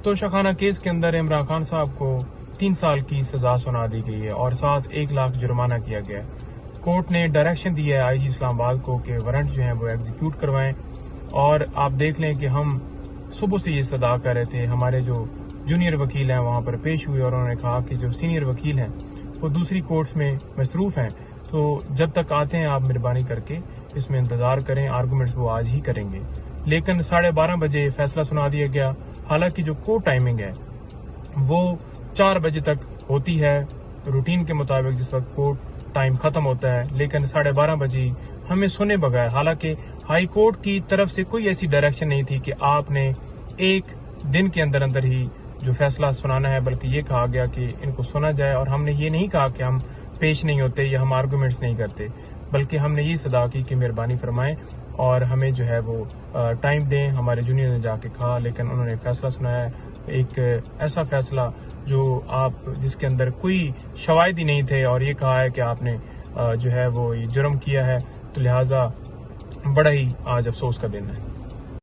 تو شاخانہ کیس کے اندر عمران خان صاحب کو 3 سال کی سزا سنا دی گئی ہے اور ساتھ 1 لاکھ جرمانہ کیا گیا ہے۔ کورٹ نے ڈائریکشن دی ہے آئی جی اسلام آباد کو کہ وارنٹ جو ہیں وہ ایگزیکیوٹ کروائیں، اور آپ دیکھ لیں کہ ہم صبح سے یہ استدعا کر رہے تھے، ہمارے جو جونیئر وکیل ہیں وہاں پر پیش ہوئے اور انہوں نے کہا کہ جو سینئر وکیل ہیں وہ دوسری کورٹس میں مصروف ہیں، تو جب تک آتے ہیں آپ مہربانی کر کے اس میں انتظار کریں، آرگومنٹس وہ آج ہی کریں گے۔ لیکن 12:30 بجے فیصلہ سنا دیا گیا، حالانکہ جو کورٹ ٹائمنگ ہے وہ 4 بجے تک ہوتی ہے روٹین کے مطابق، جس وقت کورٹ ٹائم ختم ہوتا ہے، لیکن 12:30 بجے ہمیں سنے بغیر، حالانکہ ہائی کورٹ کی طرف سے کوئی ایسی ڈائریکشن نہیں تھی کہ آپ نے 1 دن کے اندر اندر ہی جو فیصلہ سنانا ہے، بلکہ یہ کہا گیا کہ ان کو سنا جائے، اور ہم نے یہ نہیں کہا کہ ہم پیش نہیں ہوتے یا ہم آرگومنٹس نہیں کرتے، بلکہ ہم نے یہ صدا کی کہ مہربانی فرمائیں اور ہمیں جو ہے وہ ٹائم دیں۔ ہمارے جونیئر نے جا کے کہا، لیکن انہوں نے فیصلہ سنایا، ایک ایسا فیصلہ جو جس کے اندر کوئی شواہد ہی نہیں تھے، اور یہ کہا ہے کہ آپ نے جو ہے وہ یہ جرم کیا ہے، تو لہٰذا بڑا ہی آج افسوس کا دن ہے۔